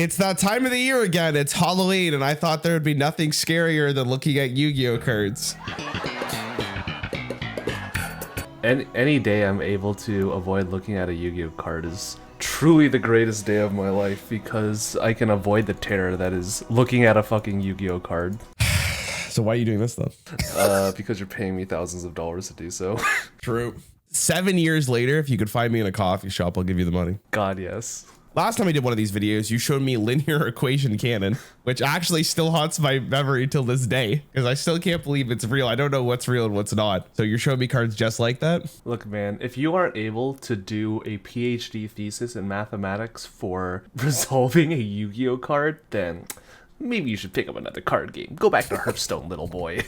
It's that time of the year again. It's Halloween, and I thought there would be nothing scarier than looking at Yu-Gi-Oh cards. Any day I'm able to avoid looking at a Yu-Gi-Oh card is truly the greatest day of my life, because I can avoid the terror that is looking at a fucking Yu-Gi-Oh card. So why are you doing this though? Because you're paying me thousands of dollars to do so. True. 7 years later, if you could find me in a coffee shop, I'll give you the money. God, yes. Last time I did one of these videos, you showed me linear equation cannon, which actually still haunts my memory till this day, because I still can't believe it's real. I don't know what's real and what's not. So you're showing me cards just like that? Look, man, if you aren't able to do a PhD thesis in mathematics for resolving a Yu-Gi-Oh card, then maybe you should pick up another card game. Go back to Hearthstone, little boy.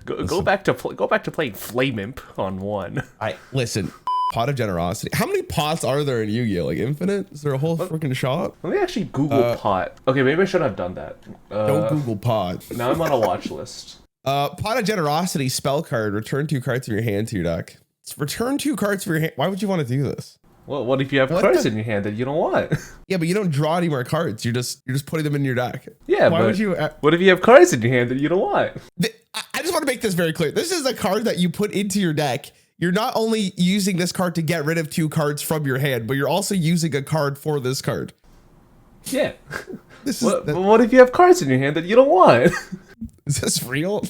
Go back to playing Flame Imp on one. Listen. Pot of Generosity. How many pots are there in Yu-Gi-Oh? Like infinite? Is there a whole freaking shop? Let me actually Google pot. Okay, maybe I shouldn't have done that. Don't Google pot. Now I'm on a watch list. Pot of Generosity spell card. Return 2 cards from your hand to your deck. Return 2 cards from your hand. Why would you want to do this? Well, what if you have cards in your hand that you don't want? Yeah, but you don't draw any more cards. You're just putting them in your deck. Yeah, why would you? What if you have cards in your hand that you don't want? I just want to make this very clear. This is a card that you put into your deck. You're not only using this card to get rid of 2 cards from your hand, but you're also using a card for this card. Yeah. What if you have cards in your hand that you don't want? Is this real?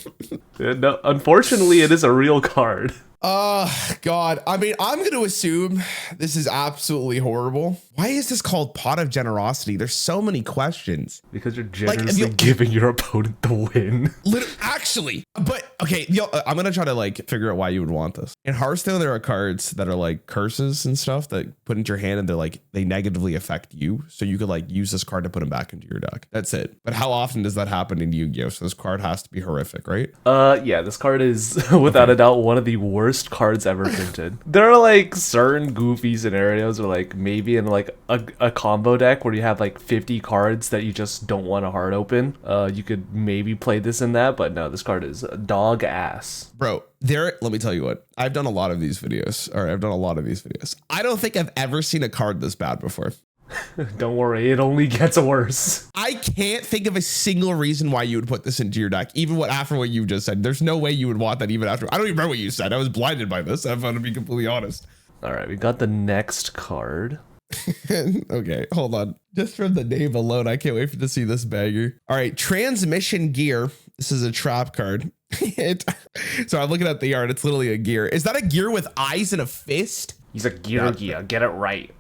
No, unfortunately, it is a real card. God. I mean, I'm going to assume this is absolutely horrible. Why is this called Pot of Generosity? There's so many questions. Because you're generously giving your opponent the win. Actually, but okay, I'm going to try to like figure out why you would want this. In Hearthstone, there are cards that are like curses and stuff that put into your hand, and they negatively affect you. So you could like use this card to put them back into your deck. That's it. But how often does that happen in Yu-Gi-Oh? So this card has to be horrific, right? Yeah, this card is without a doubt one of the worst cards ever printed. There are like certain goofy scenarios, or like maybe in like a combo deck where you have like 50 cards that you just don't want to hard open. You could maybe play this in that, but no, this card is dog ass. Bro, let me tell you what. I've done a lot of these videos. I don't think I've ever seen a card this bad before. Don't worry, it only gets worse. I can't think of a single reason why you would put this into your deck, even after what you just said. There's no way you would want that even after. I don't even remember what you said. I was blinded by this. I'm going to be completely honest. All right, we got the next card. Okay, hold on. Just from the name alone, I can't wait to see this banger. All right, Transmission Gear. This is a trap card. So I'm looking at the art. It's literally a gear. Is that a gear with eyes and a fist? He's a gear. Get it right.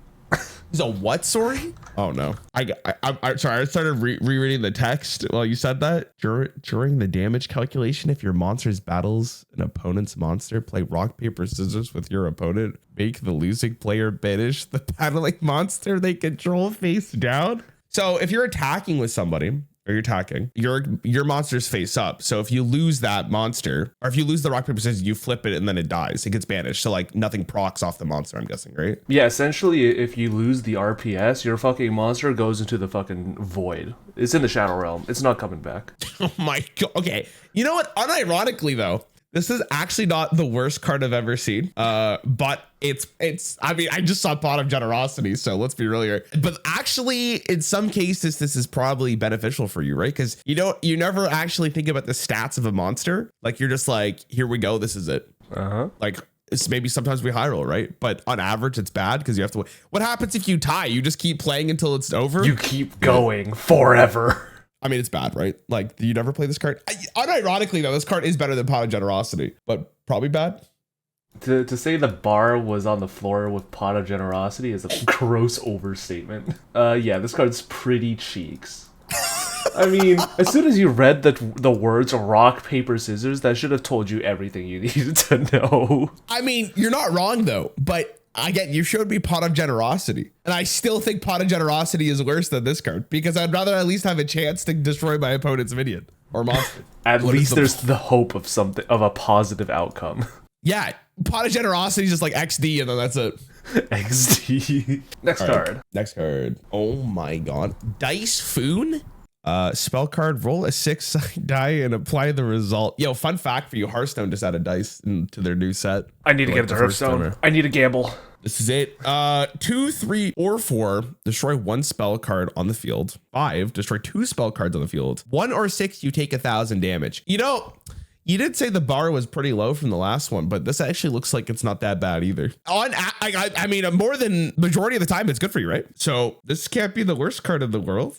He's a what, sorry? Oh no. I'm sorry. I started rereading the text while you said that. During the damage calculation, if your monster's battles an opponent's monster, play rock, paper, scissors with your opponent. Make the losing player banish the battling monster they control face down. So if you're attacking with somebody, or you're attacking, your monster's face up. So if you lose that monster, or if you lose the rock, paper, scissors, you flip it and then it dies. It gets banished. So like nothing procs off the monster, I'm guessing, right? Yeah, essentially if you lose the RPS, your fucking monster goes into the fucking void. It's in the Shadow Realm. It's not coming back. Oh my God. Okay. You know what? Unironically though, this is actually not the worst card I've ever seen. But I mean, I just saw Pot of Generosity, so let's be real here. But actually, in some cases, this is probably beneficial for you, right? Because you never actually think about the stats of a monster. Like you're just like, here we go, this is it. Like it's maybe sometimes we high roll, right? But on average, it's bad because you have to. What happens if you tie? You just keep playing until it's over. You keep going forever. I mean, it's bad, right? Like, do you never play this card? Unironically, though, this card is better than Pot of Generosity, but probably bad. To say the bar was on the floor with Pot of Generosity is a gross overstatement. Yeah, this card's pretty cheeks. I mean, as soon as you read the words rock, paper, scissors, that should have told you everything you needed to know. I mean, you're not wrong, though, but again, you showed me Pot of Generosity, and I still think Pot of Generosity is worse than this card because I'd rather at least have a chance to destroy my opponent's minion or monster. At least there's the hope of a positive outcome. Yeah, Pot of Generosity is just like XD, and then that's it. XD. Next card. Next card. Oh my God, Dice Foon. Spell card, roll a 6-sided die and apply the result. Yo, fun fact for you, Hearthstone just added dice into their new set. I need to get into Hearthstone. I need to gamble. This is it. 2, 3, or 4, destroy 1 spell card on the field. 5, destroy 2 spell cards on the field. 1 or 6, you take 1,000 damage. You know, you did say the bar was pretty low from the last one, but this actually looks like it's not that bad either. I mean, more than majority of the time, it's good for you, right? So this can't be the worst card in the world.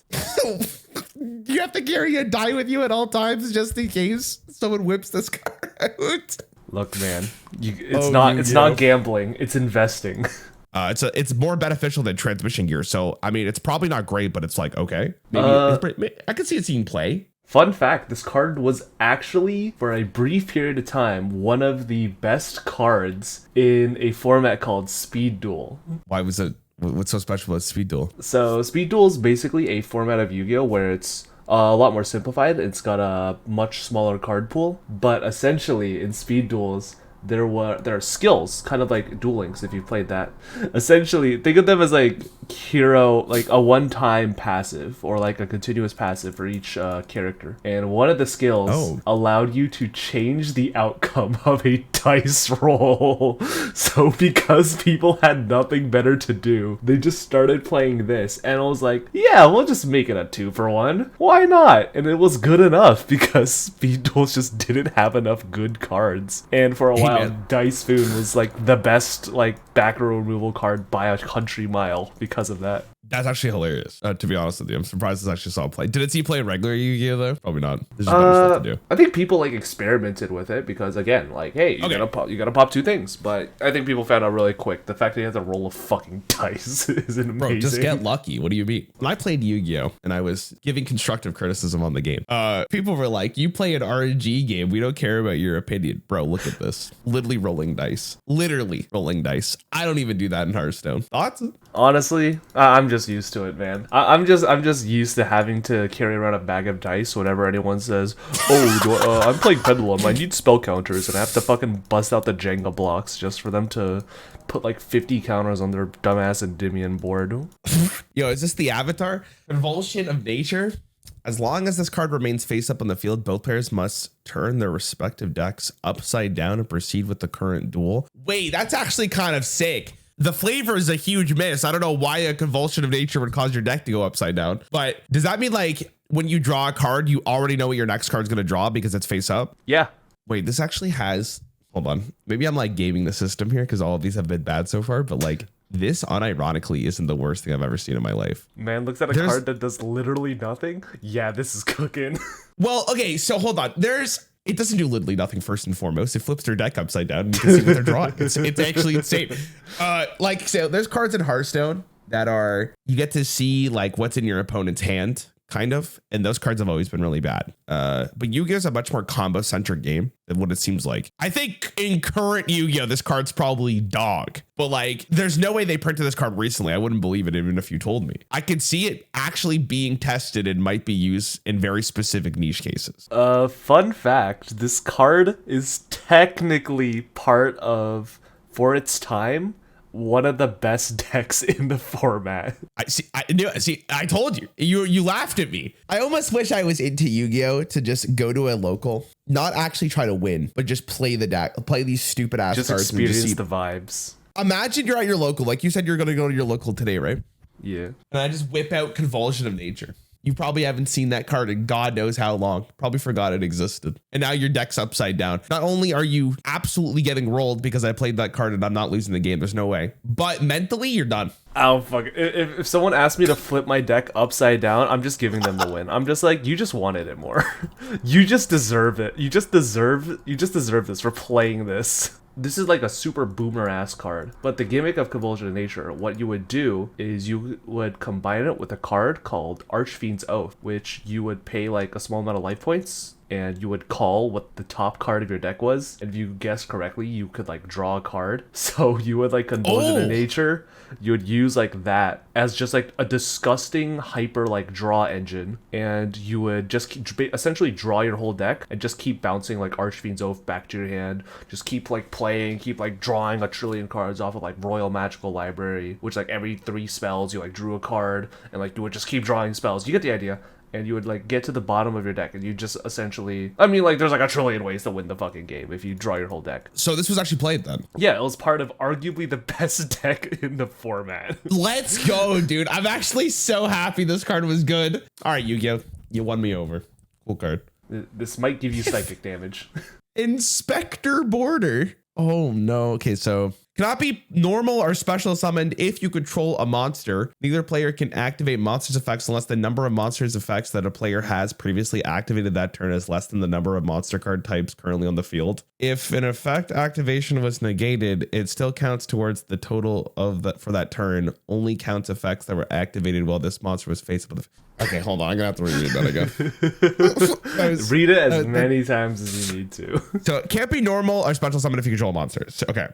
You have to carry a die with you at all times just in case someone whips this card out. Look, man, it's not gambling. It's investing. It's more beneficial than transmission gear. So I mean, it's probably not great, but it's like okay. Maybe I could see it seeing play. Fun fact, this card was actually, for a brief period of time, one of the best cards in a format called Speed Duel. Why was it? What's so special about Speed Duel? So Speed Duel is basically a format of Yu-Gi-Oh! Where it's a lot more simplified. It's got a much smaller card pool, but essentially in Speed Duels, there are skills, kind of like Duel Links if you've played that. Essentially, think of them as like hero, like a one-time passive or like a continuous passive for each character. And one of the skills allowed you to change the outcome of a dice roll. So because people had nothing better to do, they just started playing this, and I was like, yeah, we'll just make it a 2-for-1. Why not? And it was good enough because Speed Duels just didn't have enough good cards. And for a while, Dice Spoon was like the best like back row removal card by a country mile because of that. That's actually hilarious. To be honest with you, I'm surprised this actually saw it play. Did it see play in regular Yu-Gi-Oh though? Probably not. There's just better stuff to do. I think people like experimented with it because again, like, hey, you gotta pop 2 things. But I think people found out really quick the fact that you have to roll a fucking dice is amazing. Bro, just get lucky. What do you mean? When I played Yu-Gi-Oh and I was giving constructive criticism on the game, people were like, "You play an RNG game. We don't care about your opinion, bro. Look at this. Literally rolling dice. Literally rolling dice. I don't even do that in Hearthstone. Thoughts?" Honestly, I'm just used to it, man. I'm just used to having to carry around a bag of dice whenever anyone says, "Oh, I'm playing Pendulum. I need spell counters," and I have to fucking bust out the Jenga blocks just for them to put like 50 counters on their dumbass Endymion board. Yo, is this the avatar? Convulsion of Nature. As long as this card remains face up on the field, both players must turn their respective decks upside down and proceed with the current duel. Wait, that's actually kind of sick. The flavor is a huge miss. I don't know why a Convulsion of Nature would cause your deck to go upside down. But does that mean like when you draw a card, you already know what your next card's going to draw because it's face up? Yeah. Wait, this actually has... Hold on. Maybe I'm like gaming the system here because all of these have been bad so far. But like this unironically isn't the worst thing I've ever seen in my life. Man looks at a card that does literally nothing. Yeah, this is cooking. Well, okay. So hold on. It doesn't do literally nothing first and foremost. It flips their deck upside down and you can see what they're drawing. It's actually insane. So there's cards in Hearthstone that you get to see like what's in your opponent's hand, kind of. And those cards have always been really bad. But Yu-Gi-Oh is a much more combo centric game than what it seems like. I think in current Yu-Gi-Oh, this card's probably dog. But like, there's no way they printed this card recently. I wouldn't believe it even if you told me. I could see it actually being tested and might be used in very specific niche cases. Fun fact, this card is technically part of, for its time, one of the best decks in the format. I told you. You laughed at me. I almost wish I was into Yu-Gi-Oh to just go to a local, not actually try to win, but just play the deck, play these stupid ass cards. Just experience the vibes. Imagine you're at your local, like you said, you're going to go to your local today, right? Yeah. And I just whip out Convulsion of Nature. You probably haven't seen that card in God knows how long. Probably forgot it existed. And now your deck's upside down. Not only are you absolutely getting rolled because I played that card and I'm not losing the game, there's no way. But mentally, you're done. Oh, fuck. If someone asked me to flip my deck upside down, I'm just giving them the win. I'm just like, you just wanted it more. You just deserve it. You just deserve this for playing this. This is like a super boomer ass card, but the gimmick of Convulsion of Nature, what you would do is you would combine it with a card called Archfiend's Oath, which you would pay like a small amount of life points and you would call what the top card of your deck was. And if you guessed correctly, you could like draw a card. So you would like Convulsion of Nature. You would use like that as just like a disgusting hyper like draw engine. And you would just essentially draw your whole deck and just keep bouncing like Archfiend's Oath back to your hand. Just keep like playing, keep like drawing a trillion cards off of like Royal Magical Library, which like every 3 spells you like drew a card and like you would just keep drawing spells. You get the idea. and you would like get to the bottom of your deck, and you just essentially, I mean, like there's like a trillion ways to win the fucking game if you draw your whole deck. So this was actually played then. Yeah, it was part of arguably the best deck in the format. Let's go, dude. I'm actually so happy this card was good. All right, Yu-Gi-Oh, you won me over. Cool card. This might give you psychic damage. Inspector Border. Oh no. Okay, so cannot be normal or special summoned if you control a monster. Neither player can activate monster's effects unless the number of monster's effects that a player has previously activated that turn is less than the number of monster card types currently on the field. If an effect activation was negated, it still counts towards the total of that for that turn. Only counts effects that were activated while this monster was faced with. Okay, hold on. I'm gonna have to reread that again. Read it as many times as you need to. So it can't be normal or special summon if you control monsters. So, okay.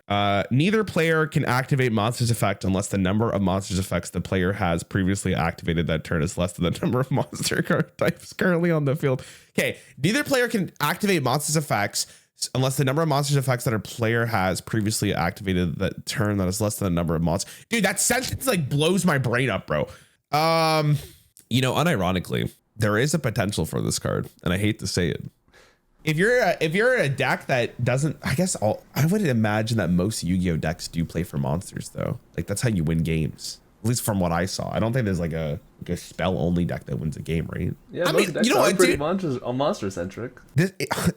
Neither player can activate monsters effect unless the number of monsters effects the player has previously activated that turn is less than the number of monster card types currently on the field. Okay. Neither player can activate monsters effects unless the number of monsters effects that a player has previously activated that turn that is less than the number of monsters. Dude, that sentence like blows my brain up, bro. You know, unironically, there is a potential for this card, and I hate to say it. If you're a deck that doesn't, I would imagine that most Yu-Gi-Oh decks do play for monsters though. Like that's how you win games. At least from what I saw. I don't think there's like a spell only deck that wins a game, right? Yeah, I mean, you know what, pretty monster centric.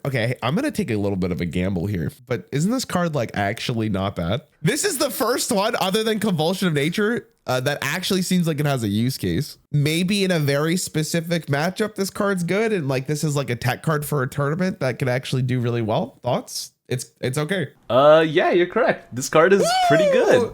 Okay, I'm gonna take a little bit of a gamble here, but isn't this card like actually not bad? This is the first one other than Convulsion of Nature that actually seems like it has a use case. Maybe in a very specific matchup, this card's good, and like this is like a tech card for a tournament that could actually do really well. Thoughts? It's okay. Yeah, you're correct. This card is pretty good.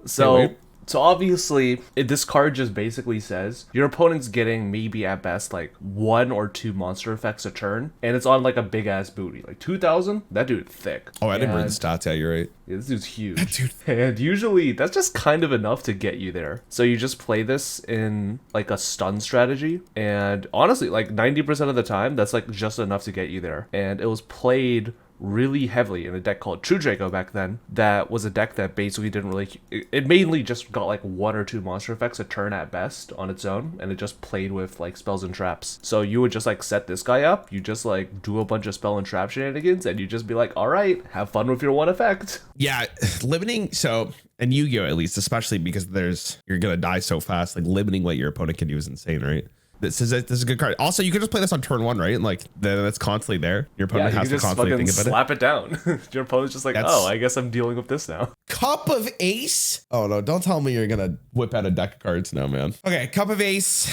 So. So obviously, this card just basically says your opponent's getting maybe at best like 1 or 2 monster effects a turn, and it's on like a big ass booty, like 2,000. That dude thick. Oh, I didn't read the stats. Yeah, you're right. Yeah, this dude's huge. And usually that's just kind of enough to get you there. So you just play this in like a stun strategy, and honestly, like 90% of the time, that's like just enough to get you there. And it was played really heavily in a deck called True Draco back then. That was a deck that basically didn't really, it mainly just got like 1 or 2 monster effects a turn at best on its own, and it just played with like spells and traps. So you would just like set this guy up, you just like do a bunch of spell and trap shenanigans, and you just be like, all right, have fun with your one effect. Yeah, limiting, so and Yu-Gi-Oh at least, especially because you're gonna die so fast, like limiting what your opponent can do is insane, right? This is a good card. Also, you can just play this on turn 1, right? Like then it's constantly there. Your opponent has to constantly think about it. Slap it down. Your opponent's just like, oh, I guess I'm dealing with this now. Cup of Ace. Oh no, don't tell me you're gonna whip out a deck of cards now, man. Okay, Cup of Ace.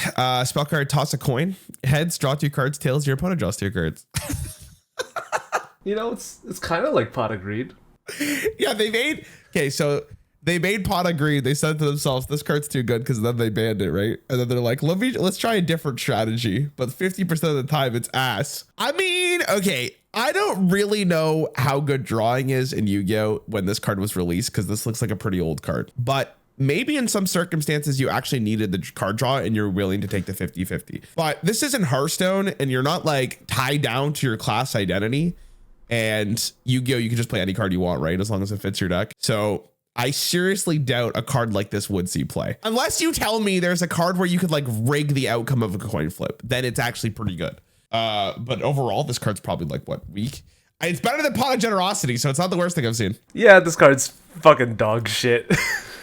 Spell card, toss a coin. Heads, draw 2 cards. Tails, your opponent draws 2 cards. You know, it's kind of like Pot of Greed. Yeah, they made Pot of Greed. They said to themselves, this card's too good, because then they banned it, right? And then they're like, let's try a different strategy. But 50% of the time, it's ass. I mean, okay, I don't really know how good drawing is in Yu-Gi-Oh! When this card was released, because this looks like a pretty old card. But maybe in some circumstances, you actually needed the card draw and you're willing to take the 50-50. But this isn't Hearthstone, and you're not like tied down to your class identity. And Yu-Gi-Oh! You can just play any card you want, right? As long as it fits your deck. So I seriously doubt a card like this would see play. Unless you tell me there's a card where you could like rig the outcome of a coin flip, then it's actually pretty good. But overall, this card's probably like what, weak? It's better than Pot of Generosity, so it's not the worst thing I've seen. Yeah, this card's fucking dog shit.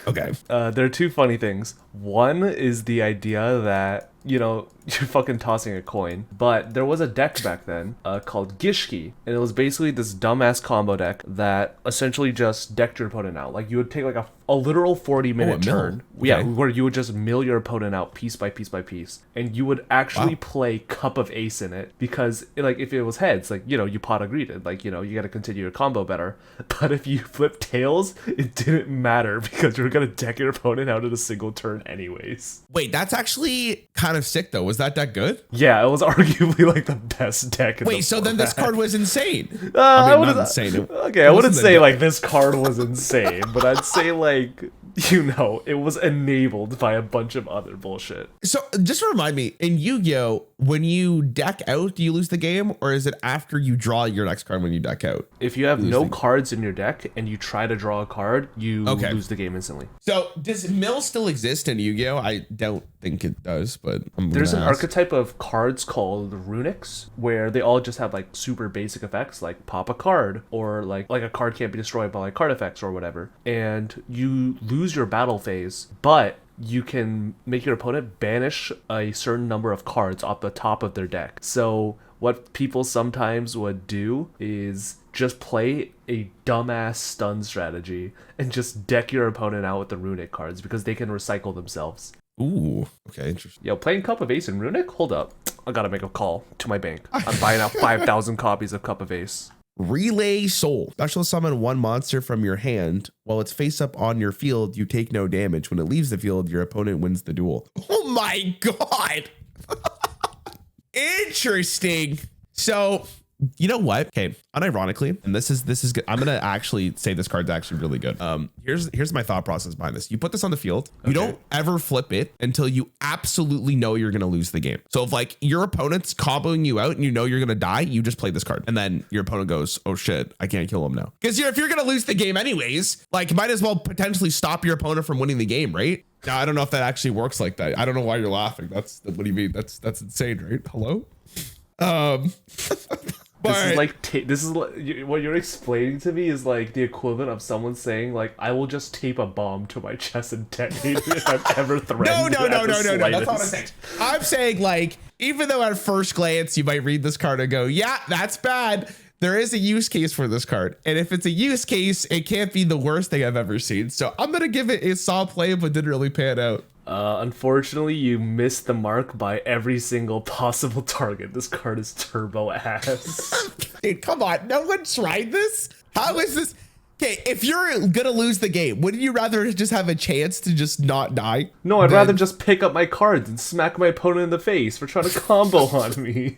Okay. There are 2 funny things. One is the idea that, you know, you're fucking tossing a coin. But there was a deck back then called Gishki, and it was basically this dumbass combo deck that essentially just decked your opponent out. Like you would take like a literal 40-minute turn. Okay. Yeah, where you would just mill your opponent out piece by piece by piece, and you would actually play Cup of Ace in it, because like if it was heads, like, you know, you Pot of Greed it, like, you know, you got to continue your combo better. But if you flip tails, it didn't matter because you were gonna deck your opponent out in a single turn anyways. Wait, that's actually kind of sick though. Was that deck good? Yeah, it was arguably like the best deck. Wait, so then this card was insane. I mean, not insane. Okay, I wouldn't say like this card was insane, but I'd say like, you know, it was enabled by a bunch of other bullshit. So just remind me, in Yu-Gi-Oh, when you deck out, do you lose the game, or is it after you draw your next card when you deck out? If you have no cards in your deck and you try to draw a card, you lose the game instantly. So does mill still exist in Yu-Gi-Oh? I don't think it does, but there's an archetype of cards called runics where they all just have like super basic effects, like pop a card, or like a card can't be destroyed by like card effects or whatever. And you lose your battle phase, but you can make your opponent banish a certain number of cards off the top of their deck. So what people sometimes would do is just play a dumbass stun strategy and just deck your opponent out with the runic cards because they can recycle themselves. Ooh, okay, interesting. Yo, playing Cup of Ace and Runic? Hold up. I gotta make a call to my bank. I'm buying out 5,000 copies of Cup of Ace. Relay Soul. Special summon one monster from your hand. While it's face up on your field, you take no damage. When it leaves the field, your opponent wins the duel. Oh my god. Interesting. So, you know what? Okay, unironically, and this is good. I'm gonna actually say this card's actually really good. Here's my thought process behind this. You put this on the field. You don't ever flip it until you absolutely know you're gonna lose the game. So if like your opponent's comboing you out and you know you're gonna die, you just play this card, and then your opponent goes, "Oh shit, I can't kill him now." Because if you're gonna lose the game anyways, like might as well potentially stop your opponent from winning the game, right? Now I don't know if that actually works like that. I don't know why you're laughing. What do you mean? That's insane, right? Hello. This is like what you're explaining to me is like the equivalent of someone saying like, I will just tape a bomb to my chest and detonate it if I'm ever threatened. No. That's not what I'm saying. I'm saying like, even though at first glance you might read this card and go, yeah, that's bad, there is a use case for this card. And if it's a use case, it can't be the worst thing I've ever seen. So I'm going to give it a solid play, but didn't really pan out. Unfortunately, you missed the mark by every single possible target. This card is turbo ass. Dude, come on. No one tried this? How is this? Okay, if you're going to lose the game, wouldn't you rather just have a chance to just not die? No, I'd rather just pick up my cards and smack my opponent in the face for trying to combo on me.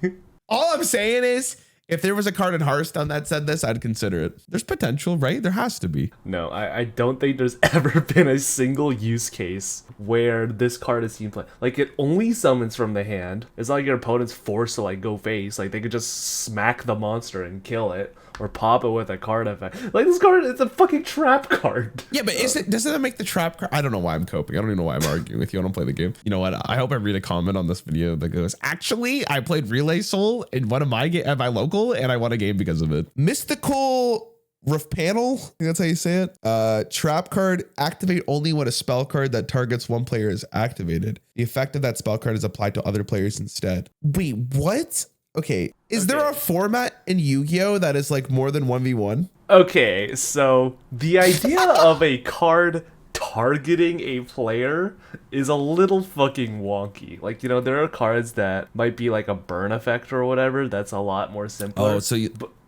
All I'm saying is, if there was a card in Hearthstone that said this, I'd consider it. There's potential, right? There has to be. No, I don't think there's ever been a single use case where this card is seen play. Like, it only summons from the hand. It's not like your opponent's forced to, like, go face. Like, they could just smack the monster and kill it. Or pop it with a card effect. Like, this card, it's a fucking trap card. Yeah, but doesn't that make the trap card? I don't know why I'm coping. I don't even know why I'm arguing with you. I don't play the game. You know what? I hope I read a comment on this video that goes, actually, I played Relay Soul in one of my at my local, and I won a game because of it. Mystical Roof Panel, I think that's how you say it. Trap card, activate only when a spell card that targets one player is activated. The effect of that spell card is applied to other players instead. Wait, what? Okay, is there a format in Yu-Gi-Oh that is like more than 1v1? Okay, so the idea of a card targeting a player is a little fucking wonky. Like, you know, there are cards that might be like a burn effect or whatever. That's a lot more simple. Oh, so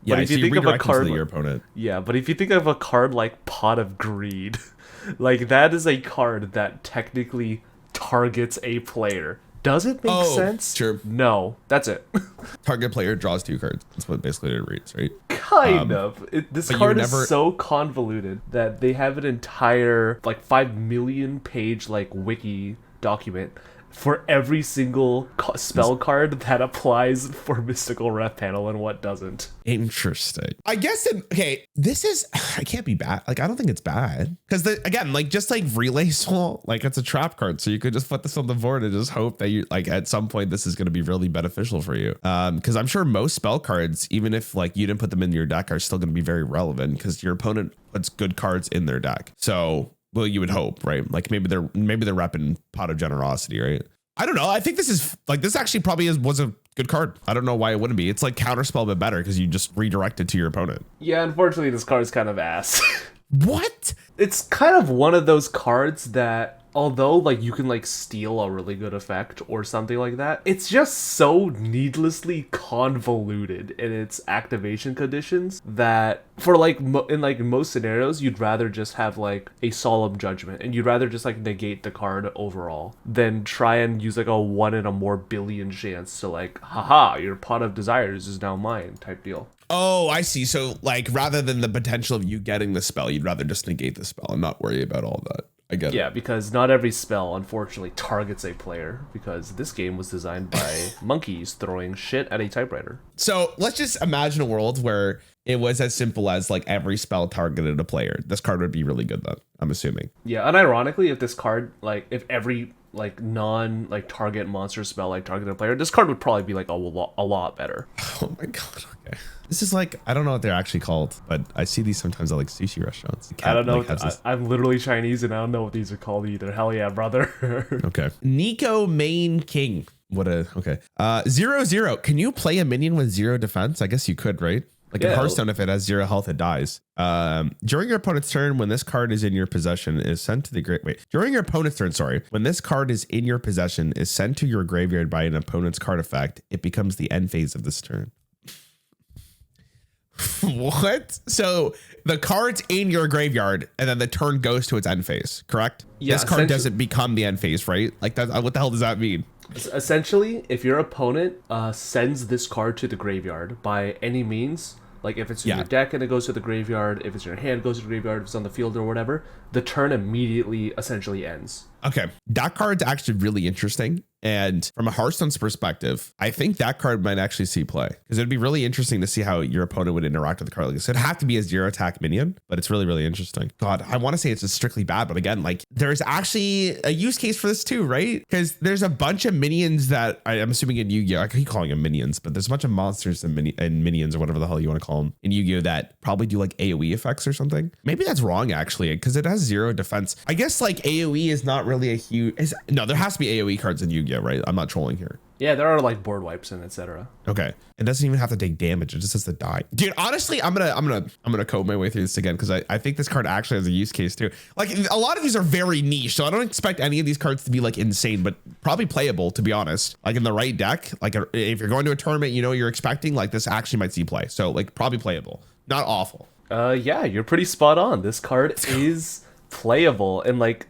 but if you think of a card, your opponent. Yeah, but if you think of a card like Pot of Greed, like that is a card that technically targets a player. Does it make sense? Sure. No, that's it. Target player draws 2 cards. That's what basically it reads, right? Kind of. This card is so convoluted that they have an entire like 5 million page like wiki document for every single spell card that applies for Mystical Ref Panel and what doesn't. Interesting. I guess, this is, it can't be bad. Like, I don't think it's bad. Because, again, like, just like Relay Soul, like, it's a trap card. So you could just put this on the board and just hope that you, like, at some point, this is going to be really beneficial for you. Because I'm sure most spell cards, even if, like, you didn't put them in your deck, are still going to be very relevant because your opponent puts good cards in their deck. So, well, you would hope, right? Like maybe they're repping Pot of Generosity, right? I don't know. I think this actually probably was a good card. I don't know why it wouldn't be. It's like Counterspell, but better because you just redirect it to your opponent. Yeah, unfortunately, this card is kind of ass. What? It's kind of one of those cards that, although like you can like steal a really good effect or something like that, it's just so needlessly convoluted in its activation conditions that for like in like most scenarios you'd rather just have like a solemn judgment and you'd rather just like negate the card overall than try and use like a 1 in a more billion chance to like, haha, your Pot of Desires is now mine type deal. Oh, I see. So like rather than the potential of you getting the spell, you'd rather just negate the spell and not worry about all that. I get it. Yeah, because not every spell, unfortunately, targets a player, because this game was designed by monkeys throwing shit at a typewriter. So let's just imagine a world where it was as simple as like every spell targeted a player. This card would be really good then, I'm assuming. Yeah, unironically, if this card, like, if every like non like target monster spell like targeted a player, this card would probably be like a lot better. Oh my god. Okay. This is like, I don't know what they're actually called, but I see these sometimes at like sushi restaurants. I don't know. I'm literally Chinese and I don't know what these are called either. Hell yeah, brother. Okay. Nico Main King. What a, okay. 0/0. Can you play a minion with 0 defense? I guess you could, right? Like in Hearthstone, if it has 0 health, it dies. During your opponent's turn, when this card is in your possession, is sent to the during your opponent's turn, sorry. When this card is in your possession, is sent to your graveyard by an opponent's card effect, it becomes the end phase of this turn. What? So the card's in your graveyard and then the turn goes to its end phase, correct? Yeah, this card doesn't become the end phase, right? Like that, what the hell does that mean? Essentially, if your opponent sends this card to the graveyard by any means, like if it's in your deck and it goes to the graveyard, if it's in your hand, it goes to the graveyard, if it's on the field or whatever, the turn immediately essentially ends. Okay, that card's actually really interesting. And from a Hearthstone's perspective, I think that card might actually see play because it'd be really interesting to see how your opponent would interact with the card. Like, so it'd have to be a 0 attack minion, but it's really, really interesting. God, I want to say it's just strictly bad, but again, like there's actually a use case for this too, right? Because there's a bunch of minions that I'm assuming in Yu-Gi-Oh! I keep calling them minions, but there's a bunch of monsters and minions or whatever the hell you want to call them in Yu-Gi-Oh! That probably do like AoE effects or something. Maybe that's wrong actually, because it has 0 defense. I guess like AoE is not really a huge, no, there has to be AoE cards in Yu-Gi-Oh! Right? I'm not trolling here. Yeah, there are like board wipes and etc. Okay, it doesn't even have to take damage; it just has to die. Dude, honestly, I'm gonna code my way through this again because I think this card actually has a use case too. Like a lot of these are very niche, so I don't expect any of these cards to be like insane, but probably playable to be honest. Like in the right deck, like if you're going to a tournament, you know you're expecting like this actually might see play. So like probably playable, not awful. Yeah, you're pretty spot on. This card is playable and like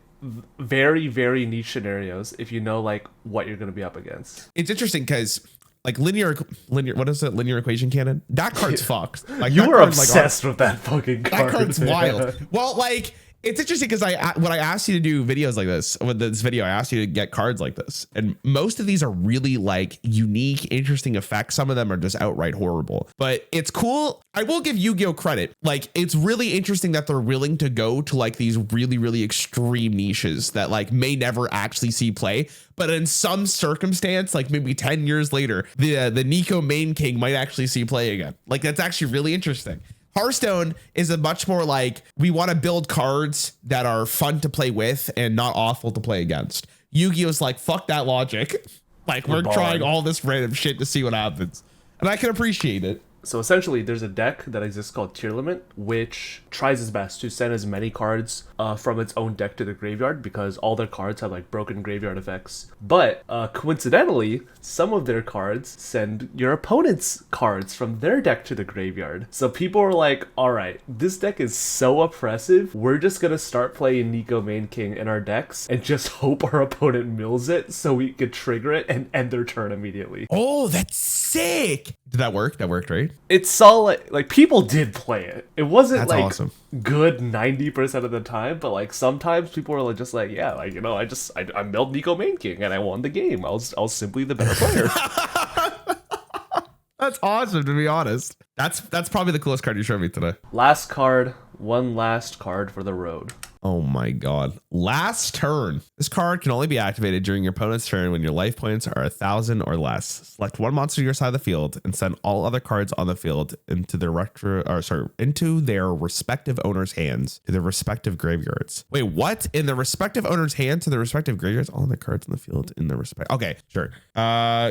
very, very niche scenarios if you know like what you're going to be up against. It's interesting because like linear what is it, linear equation cannon, that card's fucked. Like you were obsessed with that fucking card. That card's wild. Well, like it's interesting because when I asked you to do videos like this, with this video, I asked you to get cards like this. And most of these are really like unique, interesting effects. Some of them are just outright horrible, but it's cool. I will give Yu-Gi-Oh! Credit. Like it's really interesting that they're willing to go to like these really, really extreme niches that like may never actually see play. But in some circumstance, like maybe 10 years later, the Nico Main King might actually see play again. Like that's actually really interesting. Hearthstone is a much more like, we want to build cards that are fun to play with and not awful to play against. Yu-Gi-Oh's like, fuck that logic. Like we're trying all this random shit to see what happens. And I can appreciate it. So essentially, there's a deck that exists called Tier Limit, which tries its best to send as many cards from its own deck to the graveyard because all their cards have like broken graveyard effects. But coincidentally, some of their cards send your opponent's cards from their deck to the graveyard. So people are like, all right, this deck is so oppressive. We're just going to start playing Nico Main King in our decks and just hope our opponent mills it so we could trigger it and end their turn immediately. Oh, that's sick. Did that work? That worked, right? It's solid. Like people did play it. It wasn't that's like awesome. Good 90% of the time, but like sometimes people are like just like, yeah, like you know, I milled Nico Main King and I won the game. I was simply the better player. That's awesome, to be honest. That's probably the coolest card you showed me today. Last card, one last card for the road. Oh my god. Last turn. This card can only be activated during your opponent's turn when your life points are 1,000 or less. Select one monster to your side of the field and send all other cards on the field into their respective owner's hands to their respective graveyards. Wait, what? In the respective owner's hand to the respective graveyards? All the cards on the field in the respect. Okay, sure.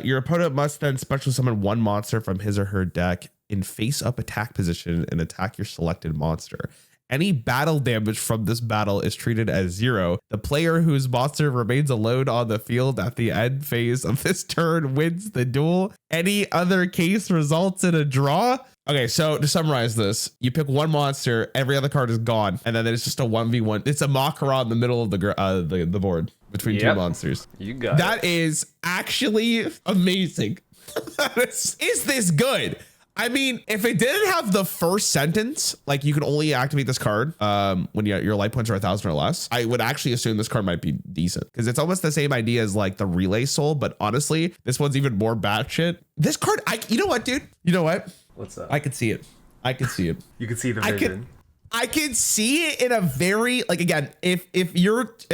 Your opponent must then special summon one monster from his or her deck in face-up attack position and attack your selected monster. Any battle damage from this battle is treated as 0. The player whose monster remains alone on the field at the end phase of this turn wins the duel. Any other case results in a draw. Okay, so to summarize this, you pick one monster, every other card is gone, and then there's just a 1v1. It's a Makara in the middle of the board between two monsters. You got that. Is actually amazing. Is this good? I mean, if it didn't have the first sentence, like you can only activate this card when your life points are 1,000 or less, I would actually assume this card might be decent because it's almost the same idea as like the Relay Soul. But honestly, this one's even more batshit. This card, you know what, dude? You know what? What's up? I could see it. I could see it. You can see the vision. I could see it in a very, like, again, if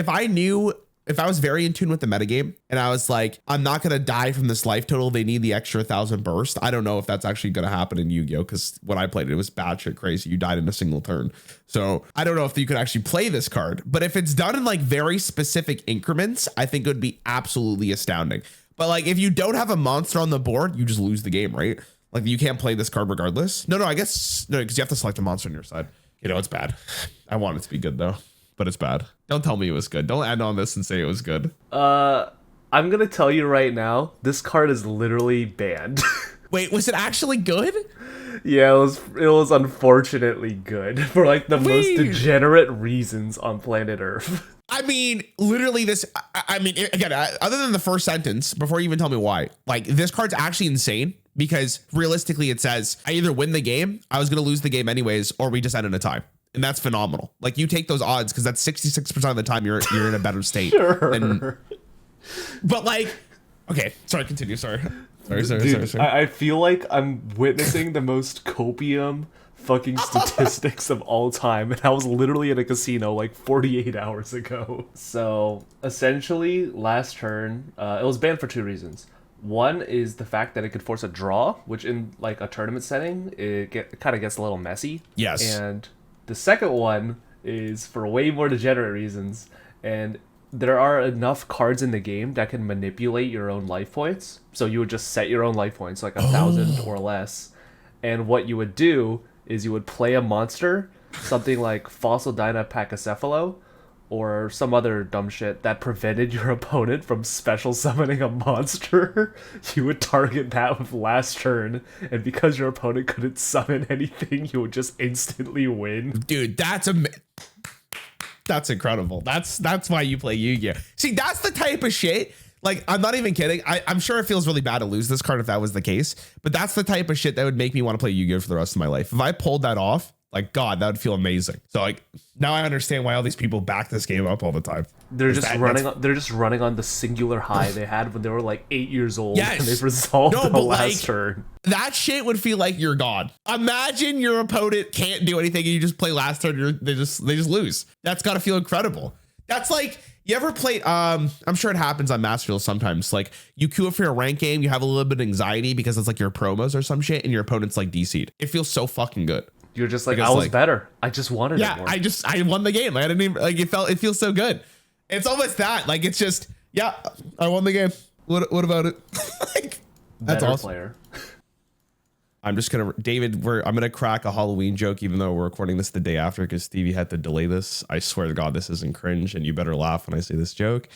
I was very in tune with the metagame and I was like, I'm not going to die from this life total. They need the extra 1,000 burst. I don't know if that's actually going to happen in Yu-Gi-Oh! Because when I played it, it was batshit crazy. You died in a single turn. So I don't know if you could actually play this card, but if it's done in like very specific increments, I think it would be absolutely astounding. But like, if you don't have a monster on the board, you just lose the game, right? Like you can't play this card regardless. No, I guess no, because you have to select a monster on your side. You know, it's bad. I want it to be good though, but it's bad. Don't tell me it was good. Don't end on this and say it was good. I'm gonna tell you right now, this card is literally banned. Wait, was it actually good? Yeah, it was unfortunately good for like the most degenerate reasons on planet Earth. I mean, literally this, I mean, again, other than the first sentence, before you even tell me why, like this card's actually insane because realistically it says I either win the game, I was going to lose the game anyways, or we just end in a tie. And that's phenomenal. Like you take those odds because that's 66% of the time you're in a better state. Sure. But like, okay, sorry, continue. Sorry. Dude, I feel like I'm witnessing the most copium fucking statistics of all time, and I was literally in a casino like 48 hours ago. So essentially, last turn, it was banned for two reasons. One is the fact that it could force a draw, which in like a tournament setting, it kind of gets a little messy. Yes. And the second one is for way more degenerate reasons, and there are enough cards in the game that can manipulate your own life points. So you would just set your own life points, like 1,000 or less. And what you would do is you would play a monster, something like Fossil Dyna Pachycephalo, or some other dumb shit that prevented your opponent from special summoning a monster. You would target that with last turn, and because your opponent couldn't summon anything, you would just instantly win. Dude, that's incredible. That's why you play Yu-Gi-Oh! See, that's the type of shit. Like, I'm not even kidding. I'm sure it feels really bad to lose this card if that was the case, but that's the type of shit that would make me want to play Yu-Gi-Oh! For the rest of my life. If I pulled that off, like, God, that would feel amazing. So like, now I understand why all these people back this game up all the time. They're just running on the singular high they had when they were like 8 years old. Yes. And they've resolved the last turn. That shit would feel like you're God. Imagine your opponent can't do anything and you just play last turn. They just lose. That's got to feel incredible. That's like, you ever played, I'm sure it happens on Masterfield sometimes. Like you queue up for a rank game, you have a little bit of anxiety because it's like your promos or some shit and your opponent's like DC'd. It feels so fucking good. You're just like, I was better. I just wanted it more. I won the game. I didn't even, like, it feels so good. It's almost that, like, it's just, yeah, I won the game. What about it? Like, that's awesome. Player. I'm just gonna, David, I'm gonna crack a Halloween joke, even though we're recording this the day after because Stevie had to delay this. I swear to God, this isn't cringe, and you better laugh when I say this joke.